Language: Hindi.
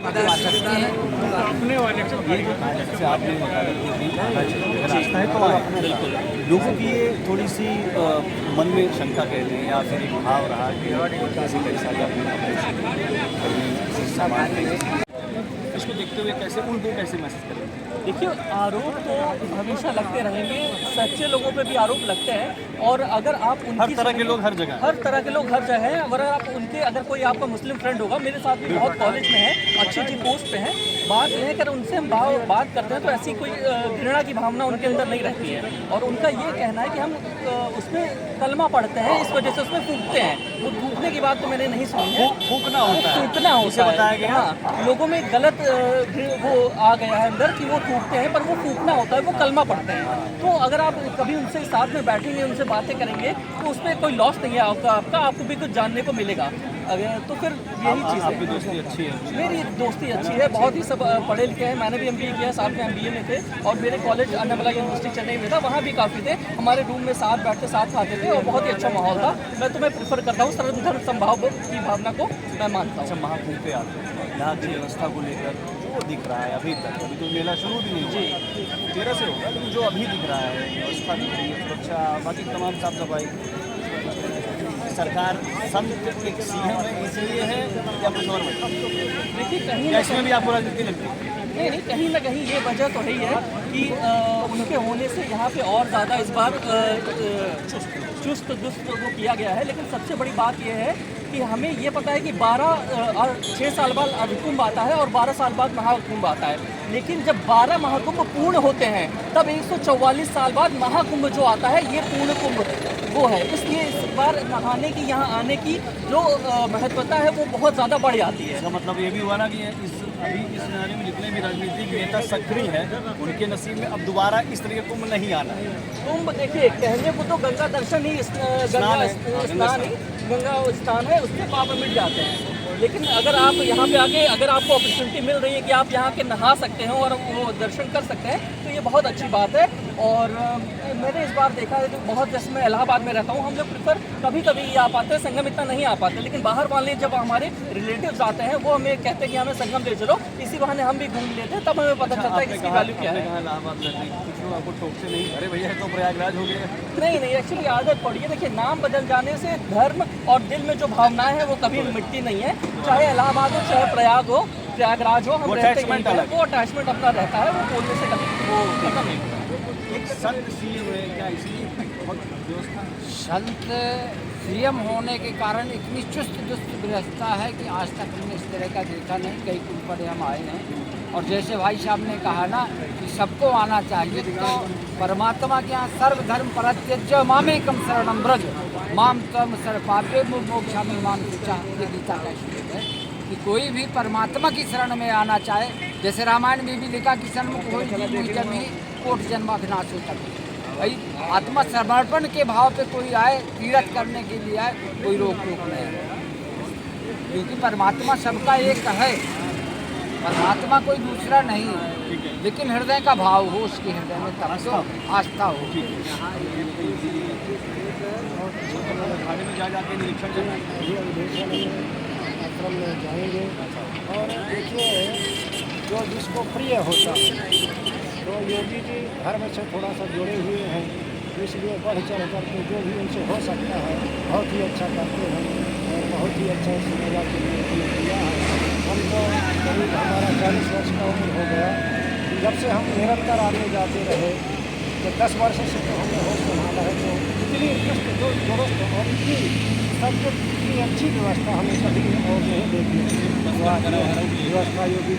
अपने वाले ये जो जैसे आपने वकालत की थी रास्ता है तो बिल्कुल लोगों की ये थोड़ी सी मन में शंका कह लें या फिर एक भाव रहा कि कैसे कैसा या समाज में इसको देखते हुए कैसे उनको कैसे मैसेज करें। देखिए, आरोप तो हमेशा लगते रहेंगे, सच्चे लोगों पे भी आरोप लगते हैं। और अगर आप उनकी हर तरह के लोग हर जगह हैं। अगर आप उनके अगर कोई आपका मुस्लिम फ्रेंड होगा, मेरे साथ भी बहुत कॉलेज में है, अच्छी अच्छी पोस्ट पे हैं, बात यह है कि उनसे हम बात करते हैं तो ऐसी कोई घृणा की भावना उनके अंदर नहीं रहती है। और उनका ये कहना है कि हम उसमें कलमा पढ़ते हैं, इस वजह से उसमें फूंकते हैं। वो फूंकने की बात तो मैंने नहीं सुनी है। फूंकना होता है बताया गया। हाँ, लोगों में गलत वो आ गया है अंदर कि वो थूकते हैं, पर वो फूंकना होता है, वो कलमा पढ़ते हैं। तो अगर आप कभी उनसे साथ में बैठेंगे, उनसे बातें करेंगे तो उसमें कोई लॉस नहीं है आपको भी कुछ जानने को मिलेगा। अगर तो फिर यही चीज़ है। आपकी दोस्ती अच्छी है? मेरी दोस्ती अच्छी है, बहुत ही सब पढ़े लिखे हैं। मैंने भी MBA किया, साथ में MBA में थे। और मेरे कॉलेज अन्नामला यूनिवर्सिटी चेन्नई में था, वहाँ भी काफ़ी थे। हमारे रूम में साथ बैठते साथ खाते थे और बहुत ही अच्छा माहौल था। मैं तुम्हें प्रेफर करता हूँ, सर्वधर्म समभाव की भावना को मैं मानता हूँ। अच्छा, महाकुंभ पे आते हैं, यहाँ की व्यवस्था को लेकर जो दिख रहा है अभी तक, अभी तो मेला शुरू भी नहीं हुआ, 13 से होगा, लेकिन जो अभी दिख रहा है व्यवस्था दिख रही है, सुरक्षा, बाकी तमाम साफ सफाई, सरकार संत एक सीएम है इसलिए है या कुछ और वजह? देखिए, कहीं इसमें भी आपको राजनीति लगती है? नहीं, कहीं ना कहीं ये वजह तो है ही है कि उनके होने से यहाँ पे और ज़्यादा इस बार चुस्त दुस्त वो किया गया है। लेकिन सबसे बड़ी बात यह है कि हमें ये पता है कि 6 साल बाद अधिकुंभ आता है और 12 साल बाद महाकुंभ आता है। लेकिन जब 12 महाकुंभ पूर्ण होते हैं तब 144 साल बाद महाकुंभ जो आता है, ये पूर्ण कुंभ वो है। इसलिए इस बार नहाने की, यहाँ आने की जो महत्वता है वो बहुत ज़्यादा बढ़ जाती है। इसका मतलब ये भी हुआ ना कि अभी इस सिनारियो में जितने भी राजनीतिक नेता सक्रिय हैं, उनके नसीब में अब दोबारा इस तरह का कुंभ नहीं आना है। कुंभ देखिए, कहने को तो गंगा दर्शन ही गंगा स्नान है, उसके पाप मिट जाते हैं। लेकिन अगर आप यहाँ पे आके अगर आपको अपॉर्चुनिटी मिल रही है कि आप यहाँ के नहा सकते हैं और वो दर्शन कर सकते हैं, तो ये बहुत अच्छी बात है। और मैंने इस बार देखा है कि बहुत, जैसे मैं इलाहाबाद में रहता हूँ, हम लोग प्रेफर कभी कभी ये आ पाते हैं, संगम इतना नहीं आ पाते। लेकिन बाहर वाले जब हमारे रिलेटिव्स आते हैं, वो हमें कहते हैं कि हमें संगम ले चलो, इसी बहाने हम भी घूम लेते हैं, तब हमें पता चलता है कि इसकी वैल्यू क्या है। कुछ लोग आपको टोकते नहीं, अरे भैया तो प्रयागराज हो गया। नहीं, एक्चुअली आदत पड़ी है। देखिए, नाम बदल जाने से धर्म और दिल में जो भावनाएं हैं वो कभी मिटती नहीं है। चाहे इलाहाबाद हो, चाहे प्रयागराज हो, हम रहते हैं, वो अटैचमेंट अपना रहता है, वो बोलने से कभी वो खत्म नहीं होता। एक संत सीएम है क्या, इसलिए बहुत व्यवस्था? संत सीएम होने के कारण इतनी चुस्त दुस्त व्यवस्था है कि आज तक हमने इस तरह का देखा नहीं। कई कुछ पर हम आए हैं और जैसे भाई साहब ने कहा ना कि सबको आना चाहिए, तो परमात्मा के यहाँ सर्वधर्म परित्यज्य मामेकम शरणं व्रज माम त्वं सर्वपापे मोक्षामि मां शुचः, ये गीता का श्लोक है कि कोई भी परमात्मा की शरण में आना चाहे, जैसे रामायण में भी लिखा कि सन्मुख होई जन्मी कोट जन्माभिनाश होता है। भाई आत्मा समर्पण के भाव पे कोई आए, तीर्थ करने के लिए आए, कोई रोक नहीं है, क्योंकि परमात्मा सबका एक है, परमात्मा कोई दूसरा नहीं है। लेकिन हृदय का भाव हो, उसके हृदय में तब तो आस्था हो। खाने में जाके निरीक्षण आश्रम में जाएंगे और देखिए, जो जिसको प्रिय होता है, तो योगी जी धर्म से थोड़ा सा जुड़े हुए हैं, इसलिए बढ़ चढ़ करके जो भी उनसे हो सकता है बहुत ही अच्छा करते हैं और बहुत ही अच्छा इस मेला के लिए किया है। हम तो करीब हमारा 40 वर्ष का उम्र हो गया, जब से हम निरंतर आने जाते रहे, तो 10 वर्ष से तो हमने होश संभाला है। तो इतनी दुरुस्त और इतनी सब कुछ इतनी अच्छी व्यवस्था हमें कभी और नहीं देखी। व्यवस्था योगी